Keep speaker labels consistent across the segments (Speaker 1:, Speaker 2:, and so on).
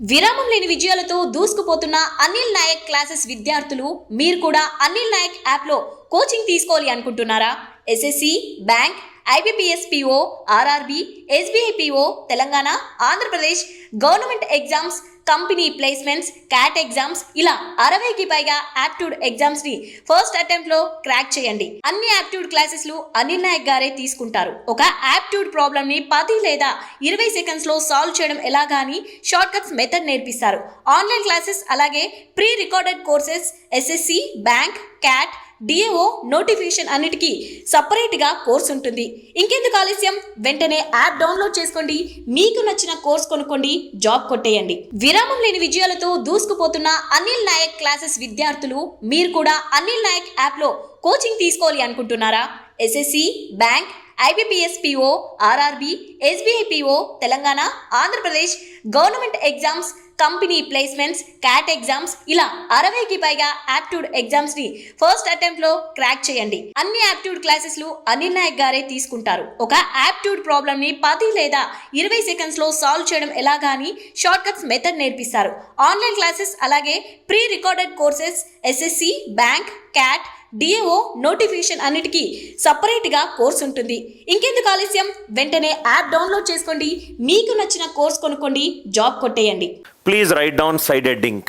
Speaker 1: విరామం లేని విజయాలతో దూసుకుపోతున్న అనిల్ నాయక్ క్లాసెస్ విద్యార్థులు మీరు కూడా అనిల్ నాయక్ యాప్లో కోచింగ్ తీసుకోవాలి అనుకుంటున్నారా? SSC, bank, IBPS PO, RRB, SBI PO, Telangana, Andhra Pradesh government exams, company placements, cat exams ఇలా 60కి పైగా యాప్ట్యూడ్ ఎగ్జామ్స్ ని ఫస్ట్ అటెంప్ట్ లో క్రాక్ చేయండి. అన్ని యాప్ట్యూడ్ క్లాసెస్ లు అనిల్ నాయక్ గారే తీసుకుంటారు. ఒక యాప్ట్యూడ్ ప్రాబ్లమ్ ని 10 లేదా 20 సెకండ్స్ లో సాల్వ్ చేయడం ఎలాగా అని షార్ట్ కట్స్ మెథడ్ నేర్పిస్తారు. ఆన్లైన్ క్లాసెస్ అలాగే pre recorded courses, SSC, bank, cat, DAO notification అన్నిటికీ సపరేట్ గా కోర్స్ ఉంటుంది. ఇంకెందుకు ఆలస్యం, వెంటనే యాప్ డౌన్లోడ్ చేసుకోండి, మీకు నచ్చిన కోర్స్ కొనుక్కోండి, జాబ్ కొట్టేయండి. విరామం లేని విజయాలతో దూసుకుపోతున్న అనిల్ నాయక్ క్లాసెస్ విద్యార్థులు మీరు కూడా అనిల్ నాయక్ యాప్ లో కోచింగ్ తీసుకోవాలి అనుకుంటున్నారా? SSC, bank, IBPS PO, RRB, SBI PO, Telangana, Andhra Pradesh government exams, company placements, cat exams ఇలా 60కి పైగా యాప్ట్యూడ్ ఎగ్జామ్స్ ని ఫస్ట్ అటెంప్ట్ లో క్రాక్ చేయండి. అన్ని యాప్ట్యూడ్ క్లాసెస్ లు అనిల్ నాయక్ గారే తీసుకుంటారు. ఒక యాప్ట్యూడ్ ప్రాబ్లమ్ ని 10 లేదా 20 సెకండ్స్ లో సాల్వ్ చేయడం ఎలాగా అని షార్ట్ కట్స్ మెథడ్ నేర్పిస్తారు. ఆన్లైన్ క్లాసెస్ అలాగే pre recorded courses, SSC, bank, cat, DAO notification అన్నిటికీ సపరేట్ గా కోర్స్ ఉంటుంది. ఇంకెందుకు ఆలస్యం, వెంటనే యాప్ డౌన్లోడ్ చేసుకోండి, మీకు నచ్చిన కోర్స్ కొనుక్కోండి, జాబ్ కొట్టేయండి.
Speaker 2: Please write down side heading.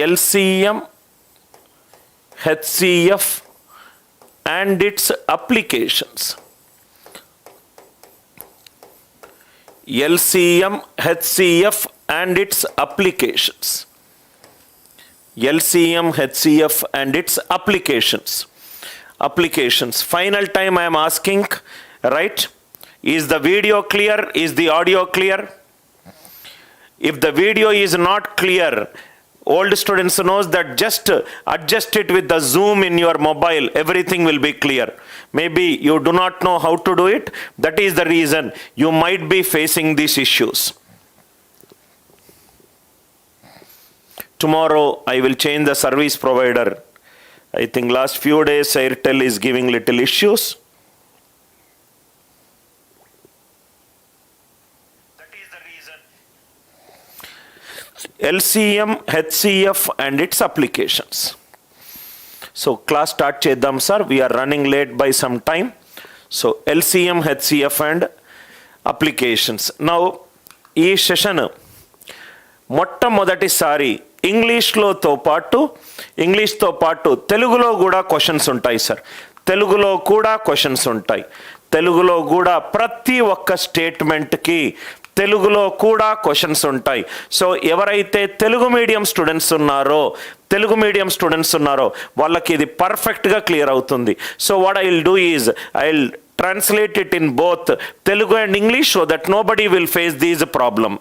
Speaker 2: LCM, HCF and its applications. LCM, HCF and its applications. LCM, HCF and its applications. Applications. Final time I am asking, right? Is the video clear? Is the audio clear? If the video is not clear, old students knows that just adjust it with the zoom in your mobile, everything will be clear. Maybe you do not know how to do it. That is the reason you might be facing these issues. Tomorrow I will change the service provider. I think last few days Airtel is giving little issues. LCM, HCF and its applications. So class start cheddam sir, we are running late by some time. So LCM, HCF and applications. Now ఈ session మొట్టమొదటిసారి ఇంగ్లీష్తో పాటు తెలుగులో కూడా questions ఉంటాయి sir. తెలుగులో కూడా questions ఉంటాయి. తెలుగులో కూడా ప్రతి ఒక్క స్టేట్మెంట్కి తెలుగులో కూడా క్వశ్చన్స్ ఉంటాయి. సో ఎవరైతే తెలుగు మీడియం స్టూడెంట్స్ ఉన్నారో వాళ్ళకి ఇది పర్ఫెక్ట్గా క్లియర్ అవుతుంది. So what I will do is I will translate it in both Telugu and English so that nobody will face these problem.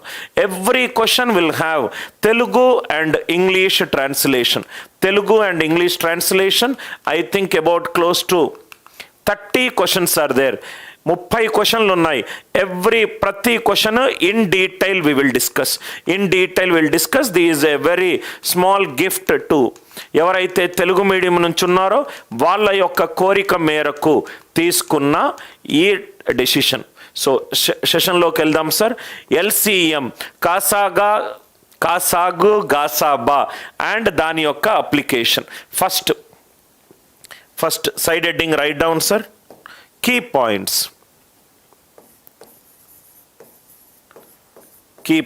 Speaker 2: Every question will have Telugu and English translation. Telugu and English translation, I think about close to 30 questions are there. 30 క్వశ్చన్లు ఉన్నాయి. ప్రతి question in detail we will discuss. The is a very small gift to ఎవరైతే Telugu medium నుంచి ఉన్నారో వాళ్ళ యొక్క కోరిక మేరకు తీసుకున్న ఈ డెసిషన్. సో సెషన్లోకి వెళ్దాం సార్. LCM కాసాగు గాసాబా అండ్ దాని యొక్క application. First side heading write down sir. Key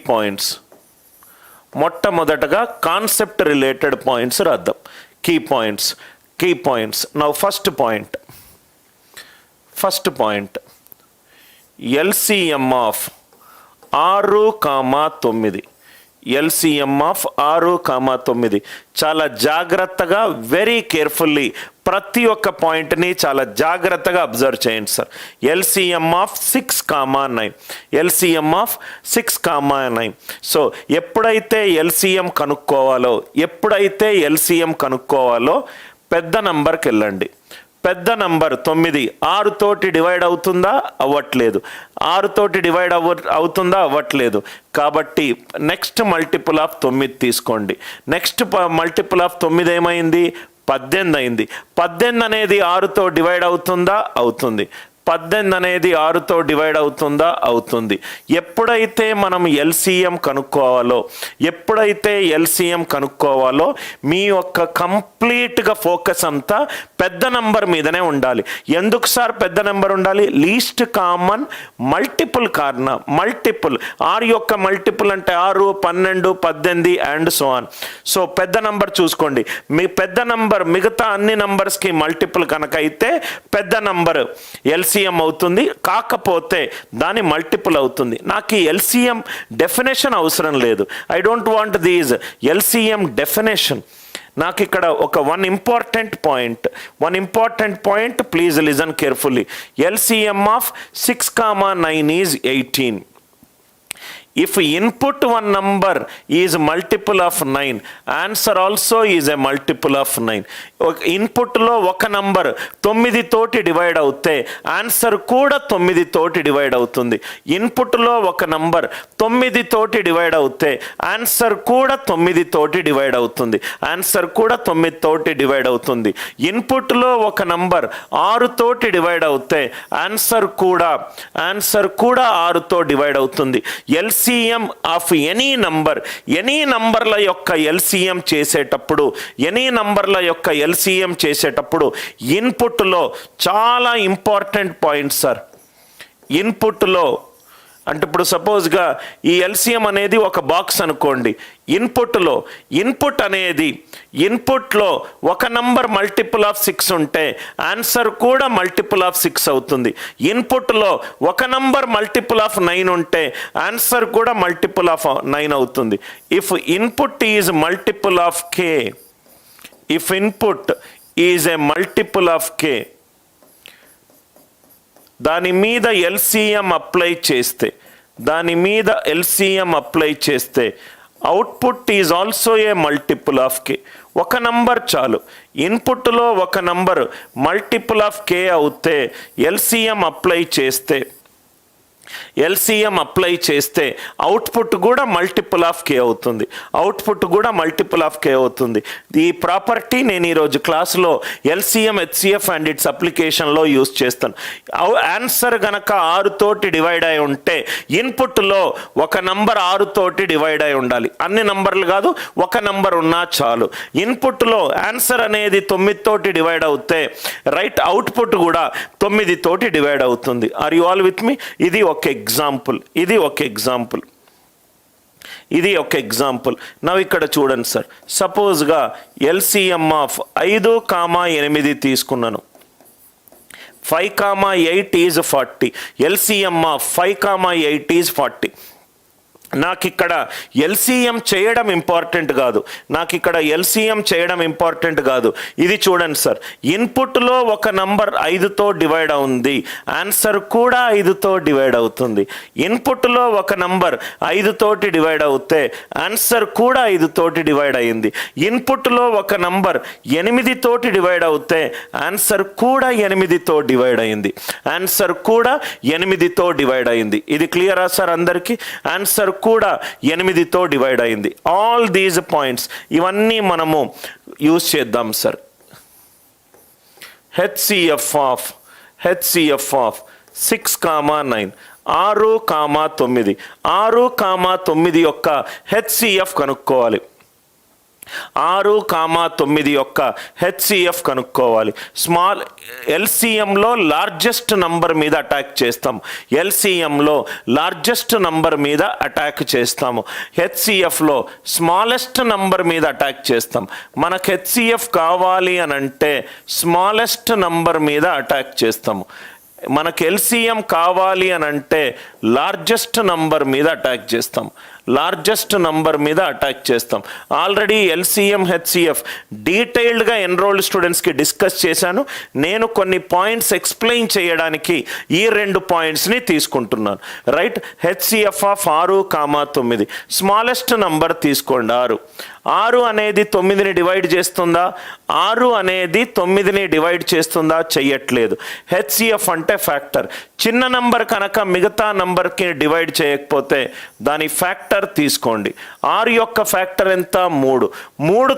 Speaker 2: points మొట్టమొదటగా కాన్సెప్ట్ రిలేటెడ్ పాయింట్స్ రాద్దాం. Key points. Now first point LCM of 6,9. LCM of 6,9. చాలా జాగ్రత్తగా, వెరీ కేర్ఫుల్లీ ప్రతి ఒక్క పాయింట్ని చాలా జాగ్రత్తగా అబ్జర్వ్ చేయండి సార్. LCM of 6,9. సో ఎప్పుడైతే LCM కనుక్కోవాలో పెద్ద నంబర్కి వెళ్ళండి. పెద్ద నంబర్ 9 6 తోటి డివైడ్ అవుతుందా? అవ్వట్లేదు. 6 తోటి డివైడ్ అవ్వట్లేదు. కాబట్టి నెక్స్ట్ మల్టిపుల్ ఆఫ్ 9 తీసుకోండి. నెక్స్ట్ మల్టిపుల్ ఆఫ్ 9 ఏమైంది? 18 అయింది. 18 అనేది 6తో డివైడ్ అవుతుందా? అవుతుంది. 18 అనేది 6తో డివైడ్ అవుతుందా? అవుతుంది. ఎప్పుడైతే మనం ఎల్సిఎం కనుక్కోవాలో మీ యొక్క కంప్లీట్గా ఫోకస్ అంతా పెద్ద నంబర్ మీదనే ఉండాలి. ఎందుకు సార్ పెద్ద నెంబర్ ఉండాలి? లీస్ట్ కామన్ మల్టిపుల్ కారణం. మల్టిపుల్ 6 యొక్క మల్టిపుల్ అంటే 6, 12, 18 అండ్ సో ఆన్. సో పెద్ద నంబర్ చూసుకోండి. మీ పెద్ద నంబర్ మిగతా అన్ని నంబర్స్కి మల్టిపుల్ కనుక అయితే పెద్ద నంబర్ ఎల్సిఎం అవుతుంది. కాకపోతే దాని మల్టిపుల్ అవుతుంది. నాకు ఈ ఎల్సిఎం డెఫినేషన్ అవసరం లేదు. I don't want these LCM definition. నాకు ఇక్కడ ఒక one important point please listen carefully. LCM of 6, 9 is 18. If input one number is multiple of 9, answer also is a multiple of 9. ఇన్పుట్లో ఒక నంబర్ 9 తోటి divide అవుతే answer కూడా 9 తోటి divide అవుతుంది. ఇన్పుట్లో ఒక నంబర్ 9 తోటి డివైడ్ అవుతే ఆన్సర్ కూడా 9 తోటి డివైడ్ అవుతుంది. ఇన్పుట్లో ఒక నంబర్ 6 తోటి డివైడ్ అవుతే ఆన్సర్ కూడా 6తో డివైడ్ అవుతుంది. ఎల్సిఎం ఆఫ్ ఎనీ నంబర్ల యొక్క ఎల్సిఎం చేసేటప్పుడు ఇన్పుట్లో చాలా ఇంపార్టెంట్ పాయింట్ సార్. ఇన్పుట్లో అంటే ఇప్పుడు సపోజ్గా ఈ ఎల్సిఎం అనేది ఒక బాక్స్ అనుకోండి. ఇన్పుట్లో ఒక నంబర్ మల్టిపుల్ ఆఫ్ 6 ఉంటే ఆన్సర్ కూడా మల్టిపుల్ ఆఫ్ 6 అవుతుంది. ఇన్పుట్లో ఒక నంబర్ మల్టిపుల్ ఆఫ్ 9 ఉంటే ఆన్సర్ కూడా మల్టిపుల్ ఆఫ్ 9 అవుతుంది. If input is multiple of K, if input is a multiple of K, దాని మీద ఎల్సిఎం అప్లై చేస్తే output is also a multiple of K. ఒక నంబర్ చాలు. ఇన్పుట్లో ఒక నంబర్ మల్టిపుల్ ఆఫ్ కే అవుతే ఎల్సిఎం అప్లై చేస్తే అవుట్పుట్ కూడా మల్టిపుల్ ఆఫ్ కే అవుతుంది. ఈ ప్రాపర్టీ నేను ఈరోజు క్లాసులో ఎల్సిఎం, హెచ్సిఎఫ్ అండ్ ఇట్స్ అప్లికేషన్లో యూజ్ చేస్తాను. ఆన్సర్ గనక 6 తోటి డివైడ్ అయి ఉంటే ఇన్పుట్లో ఒక నంబర్ 6 తోటి డివైడ్ అయి ఉండాలి. అన్ని నంబర్లు కాదు, ఒక నంబర్ ఉన్నా చాలు. ఇన్పుట్లో ఆన్సర్ అనేది 9 తోటి డివైడ్ అవుతే రైట్ అవుట్పుట్ కూడా 9 తోటి డివైడ్ అవుతుంది. Are you all with me? ఇది ఒక ఎగ్జాంపుల్. నవ్వు ఇక్కడ చూడండి సార్. సపోజ్గా ఎల్సిఎం ఆఫ్ 5, 8 తీసుకున్నాను. 5, 8 ఈజ్ 40. LCM of 5, 8 is 40. నాకు ఇక్కడ ఎల్సిఎం చేయడం ఇంపార్టెంట్ కాదు. ఇది చూడండి సార్. ఇన్పుట్లో ఒక నంబర్ 5తో డివైడ్ అవుతుంది, ఆన్సర్ కూడా 5తో డివైడ్ అవుతుంది. ఇన్పుట్లో ఒక నంబర్ 5 తోటి డివైడ్ అవుతే ఆన్సర్ కూడా 5 తోటి డివైడ్ అయింది. ఇన్పుట్లో ఒక నంబర్ 8 తోటి డివైడ్ అవుతే ఆన్సర్ కూడా 8తో డివైడ్ అయింది. ఇది క్లియరా సార్ అందరికీ? ఆన్సర్ కూడా 8తో డివైడ్ అయింది. ఆల్ దీస్ పాయింట్స్ ఇవన్నీ మనము యూజ్ చేద్దాం సార్. హెచ్సిఎఫ్ ఆఫ్ 6, 9, 6, 9 యొక్క హెచ్సిఎఫ్ కనుక్కోవాలి. 6, 9 యొక్క హెచ్సిఎఫ్ కనుక్కోవాలి. స్మాల్ ఎల్సిఎంలో లార్జెస్ట్ నంబర్ మీద అటాక్ చేస్తాము. హెచ్సిఎఫ్లో స్మాలెస్ట్ నంబర్ మీద అటాక్ చేస్తాం. మనకు హెచ్సిఎఫ్ కావాలి అని అంటే స్మాలెస్ట్ నంబర్ మీద అటాక్ చేస్తాము. మనకు ఎల్సిఎం కావాలి అని అంటే లార్జెస్ట్ నంబర్ మీద అటాక్ చేస్తాం. ఆల్రెడీ ఎల్సిఎం, హెచ్సిఎఫ్ డీటెయిల్డ్గా ఎన్రోల్డ్ స్టూడెంట్స్కి డిస్కస్ చేశాను. నేను కొన్ని పాయింట్స్ ఎక్స్ప్లెయిన్ చేయడానికి ఈ 2 పాయింట్స్ని తీసుకుంటున్నాను. Right, HCF of 6, 9 smallest number తీసుకోండి. 6 అనేది 9ని డివైడ్ చేస్తుందా? 6 అనేది 9ని డివైడ్ చేస్తుందా? చెయ్యట్లేదు. హెచ్సిఎఫ్ అంటే ఫ్యాక్టర్. చిన్న నంబర్ కనుక మిగతా నంబర్కి డివైడ్ చేయకపోతే దాని ఫ్యాక్టర్ తీసుకోండి. 6 యొక్క ఫ్యాక్టర్ ఎంత? 3.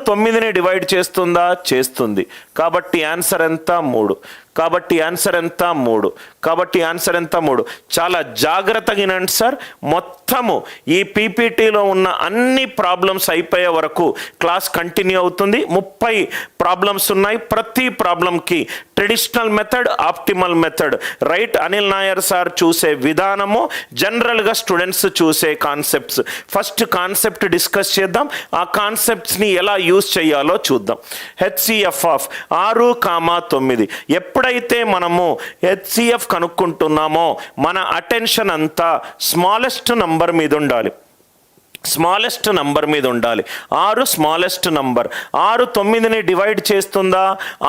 Speaker 2: 9ని డివైడ్ చేస్తుందా? చేస్తుంది. కాబట్టి ఆన్సర్ ఎంత? 3. కాబట్టి ఆన్సర్ ఎంత 3. కాబట్టి ఆన్సర్ ఎంత 3. చాలా జాగ్రత్తగా వినండి సార్. మొత్తము ఈ పీపీటీలో ఉన్న అన్ని ప్రాబ్లమ్స్ అయిపోయే వరకు క్లాస్ కంటిన్యూ అవుతుంది. 30 ప్రాబ్లమ్స్ ఉన్నాయి. ప్రతి ప్రాబ్లంకి traditional method, optimal method, right Anil Nair sir చూసే విధానము, జనరల్గా స్టూడెంట్స్ చూసే కాన్సెప్ట్స్. ఫస్ట్ కాన్సెప్ట్ డిస్కస్ చేద్దాం. ఆ కాన్సెప్ట్స్ని ఎలా యూజ్ చేయాలో చూద్దాం. HCF of 6, 9. ఎప్పుడైతే మనము హెచ్సిఎఫ్ కనుక్కుంటున్నామో మన అటెన్షన్ అంతా స్మాలెస్ట్ నంబర్ మీద ఉండాలి. స్మాలెస్ట్ నంబర్ మీద ఉండాలి. 6 స్మాలెస్ట్ నంబర్. 6 9ని డివైడ్ చేస్తుందా?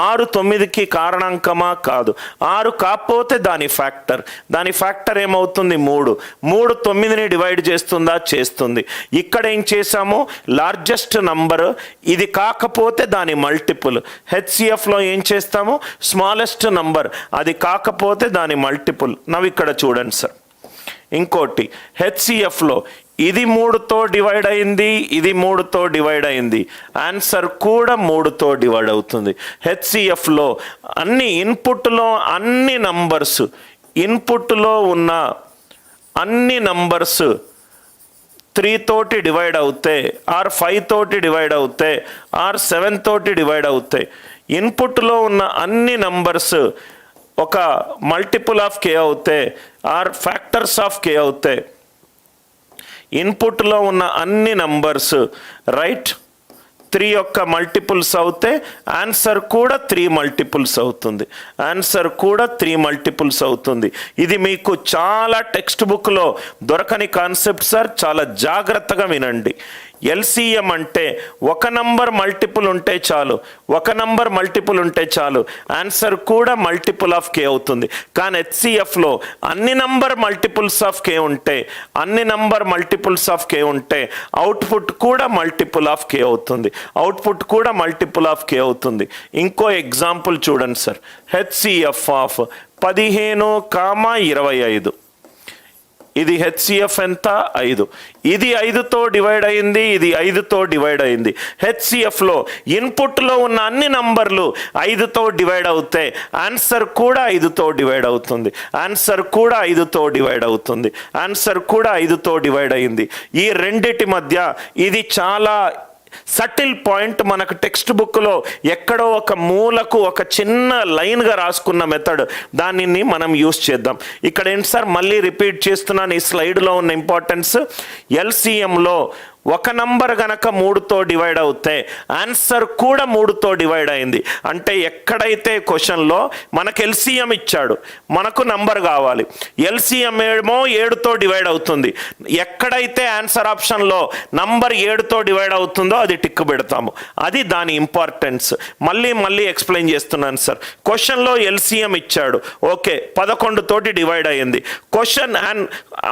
Speaker 2: 6 9కి కారణాంకమా? కాదు. 6 కాకపోతే దాని ఫ్యాక్టర్ ఏమవుతుంది? 3. 3 9ని డివైడ్ చేస్తుందా? చేస్తుంది. ఇక్కడ ఏం చేసాము? లార్జెస్ట్ నంబర్ ఇది కాకపోతే దాని మల్టిపుల్. హెచ్సిఎఫ్లో ఏం చేస్తాము? స్మాలెస్ట్ నంబర్ అది కాకపోతే దాని మల్టిపుల్. ఇక్కడ చూడండి సార్. ఇంకోటి హెచ్సిఎఫ్లో ఇది 3తో డివైడ్ అయింది, ఇది 3తో డివైడ్ అయింది. ఆన్సర్ కూడా 3తో డివైడ్ అవుతుంది. హెచ్సిఎఫ్లో అన్ని ఇన్పుట్లో అన్ని నంబర్స్, ఇన్పుట్లో ఉన్న అన్ని నంబర్స్ 3 తోటి డివైడ్ అవుతాయి, ఆర్ 5 తోటి డివైడ్ అవుతాయి, ఆర్ 7 తోటి డివైడ్ అవుతాయి. ఇన్పుట్లో ఉన్న అన్ని నంబర్స్ ఒక మల్టిపుల్ ఆఫ్ కే అవుతాయి, ఆర్ ఫ్యాక్టర్స్ ఆఫ్ కే అవుతాయి. ఇన్పుట్లో ఉన్న అన్ని నంబర్స్ రైట్ 3 యొక్క మల్టిపుల్స్ అవుతే ఆన్సర్ కూడా 3 మల్టిపుల్స్ అవుతుంది. ఆన్సర్ కూడా 3 మల్టిపుల్స్ అవుతుంది. ఇది మీకు చాలా టెక్స్ట్ బుక్లో దొరకని కాన్సెప్ట్ సార్. చాలా జాగ్రత్తగా వినండి. ఎల్సిఎం అంటే ఒక నంబర్ మల్టిపుల్ ఉంటే చాలు, ఒక నంబర్ మల్టిపుల్ ఉంటే చాలు, ఆన్సర్ కూడా మల్టిపుల్ ఆఫ్ కే అవుతుంది. కానీ హెచ్సిఎఫ్లో అన్ని నంబర్ మల్టిపుల్స్ ఆఫ్ కే ఉంటే, అన్ని నంబర్ మల్టిపుల్స్ ఆఫ్ కే ఉంటే అవుట్పుట్ కూడా మల్టిపుల్ ఆఫ్ కే అవుతుంది. అవుట్పుట్ కూడా మల్టిపుల్ ఆఫ్ కే అవుతుంది. ఇంకో ఎగ్జాంపుల్ చూడండి సార్. HCF of 15, 25. ఇది హెచ్సిఎఫ్ ఎంత? 5. ఇది 5తో డివైడ్ అయింది, ఇది 5తో డివైడ్ అయింది. హెచ్సిఎఫ్లో ఇన్పుట్లో ఉన్న అన్ని నంబర్లు 5తో డివైడ్ అవుతాయి. ఆన్సర్ కూడా 5తో డివైడ్ అవుతుంది. ఆన్సర్ కూడా 5తో డివైడ్ అవుతుంది. ఆన్సర్ కూడా 5తో డివైడ్ అయింది. ఈ రెండిటి మధ్య ఇది చాలా సటిల్ పాయింట్. మనకు టెక్స్ట్ బుక్లో ఎక్కడో ఒక మూలకు ఒక చిన్న లైన్గా రాసుకున్న మెథడ్, దానిని మనం యూస్ చేద్దాం. ఇక్కడ ఏంటి సార్, మళ్ళీ రిపీట్ చేస్తున్నాను ఈ స్లైడ్లో ఉన్న ఇంపార్టెన్స్. ఎల్సిఎంలో ఒక నంబర్ గనక 3తో డివైడ్ అవుతే ఆన్సర్ కూడా 3తో డివైడ్ అయింది. అంటే ఎక్కడైతే క్వశ్చన్లో మనకు ఎల్సిఎం ఇచ్చాడు, మనకు నంబర్ కావాలి, ఎల్సిఎం ఏమో 7తో డివైడ్ అవుతుంది. ఎక్కడైతే ఆన్సర్ ఆప్షన్లో నంబర్ 7తో డివైడ్ అవుతుందో అది టిక్ పెడతాము. అది దాని ఇంపార్టెన్స్. మళ్ళీ ఎక్స్ప్లెయిన్ చేస్తున్నాను సార్. క్వశ్చన్లో ఎల్సిఎం ఇచ్చాడు, ఓకే 11 తోటి డివైడ్ అయ్యింది. క్వశ్చన్ అండ్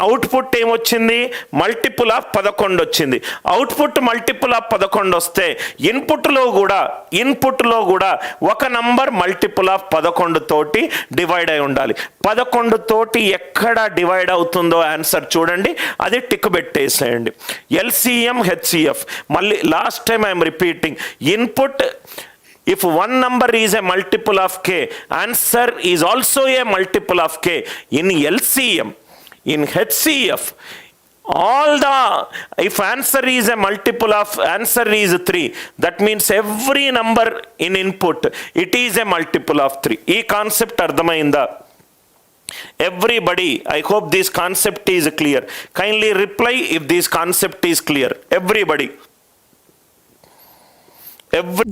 Speaker 2: అవుట్పుట్ ఏమొచ్చింది? మల్టిపుల్ ఆఫ్ 11 వచ్చింది. అవుట్పుట్ మల్టిపుల్ ఆఫ్ 11 వస్తే ఇన్పుట్లో కూడా ఒక నంబర్ మల్టిపుల్ ఆఫ్ 11 తోటి డివైడ్ అయి ఉండాలి. 11 తోటి ఎక్కడ డివైడ్ అవుతుందో ఆన్సర్ చూడండి, అది టిక్ పెట్టేసేయండి. LCM HCF. మళ్ళీ last time I'm repeating. Input if one number is a multiple of k, answer is also a multiple of k. In LCM, in HCF, if answer is a multiple of answer is 3, that means every number in input it is a multiple of 3. ee concept ardhamainda everybody? I hope this concept is clear. Kindly reply if this concept is clear, everybody.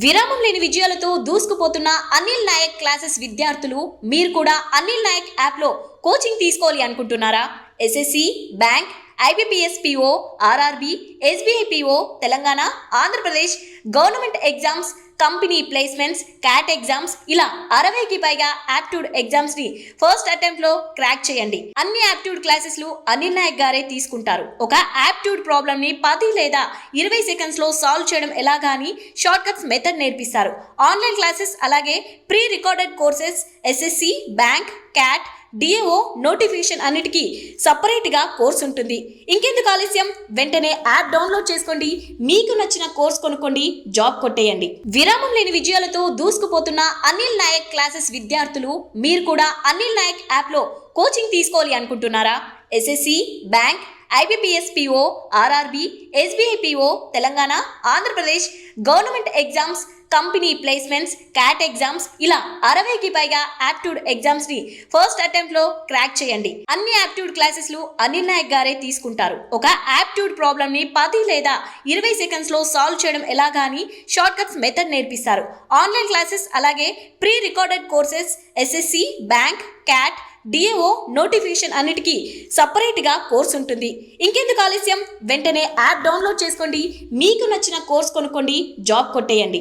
Speaker 1: విరామం లేని విజయాలతో దూసుకుపోతున్న Anil Naik classes విద్యార్థులు, మీరు కూడా అనిల్ నాయక్ యాప్లో coaching తీసుకోవాలి అనుకుంటున్నారా? SSC, bank, IBPS PO, RRB, SBI PO, Telangana, Andhra Pradesh government exams, company placements, cat exams, ఇలా 60కి పైగా యాప్ట్యూడ్ ఎగ్జామ్స్ ని ఫస్ట్ అటెంప్ట్ లో క్రాక్ చేయండి. అన్ని యాప్ట్యూడ్ క్లాసెస్ లు అనిల్ నాయక్ గారే తీసుకుంటారు. ఒక యాప్ట్యూడ్ ప్రాబ్లమ్ ని 10 లేదా 20 సెకండ్స్ లో సాల్వ్ చేయడం ఎలాగా అని షార్ట్ కట్స్ మెథడ్ నేర్పిస్తారు. ఆన్లైన్ క్లాసెస్ అలాగే pre recorded courses SSC, bank, cat, DAO notification అన్నిటికీ సపరేట్గా కోర్స్ ఉంటుంది. ఇంకెందుకు ఆలస్యం, వెంటనే యాప్ డౌన్లోడ్ చేసుకోండి, మీకు నచ్చిన కోర్స్ కొనుక్కోండి, జాబ్ కొట్టేయండి. విరామం లేని విజయాలతో దూసుకుపోతున్న అనిల్ నాయక్ క్లాసెస్ విద్యార్థులు మీరు కూడా అనిల్ నాయక్ యాప్లో కోచింగ్ తీసుకోవాలి అనుకుంటున్నారా? SSC, bank, IBPS PO, RRB, SBI PO, Telangana, Andhra Pradesh government exams, company placements, cat exams ఇలా 60కి పైగా యాప్ట్యూడ్ ఎగ్జామ్స్ ని ఫస్ట్ అటెంప్ట్ లో క్రాక్ చేయండి. అన్ని యాప్ట్యూడ్ క్లాసెస్లు అనిల్ నాయక్ గారే తీసుకుంటారు. ఒక యాప్ట్యూడ్ ప్రాబ్లమ్ ని 10 లేదా 20 సెకండ్స్ లో సాల్వ్ చేయడం ఎలాగా అని షార్ట్ కట్స్ మెథడ్ నేర్పిస్తారు. ఆన్లైన్ క్లాసెస్ అలాగే pre recorded courses SSC, bank, cat, DAO notification అన్నిటికీ సపరేట్గా కోర్స్ ఉంటుంది. ఇంకెందుకు ఆలస్యం, వెంటనే యాప్ డౌన్లోడ్ చేసుకోండి, మీకు నచ్చిన కోర్స్ కొనుక్కోండి, జాబ్ కొట్టేయండి.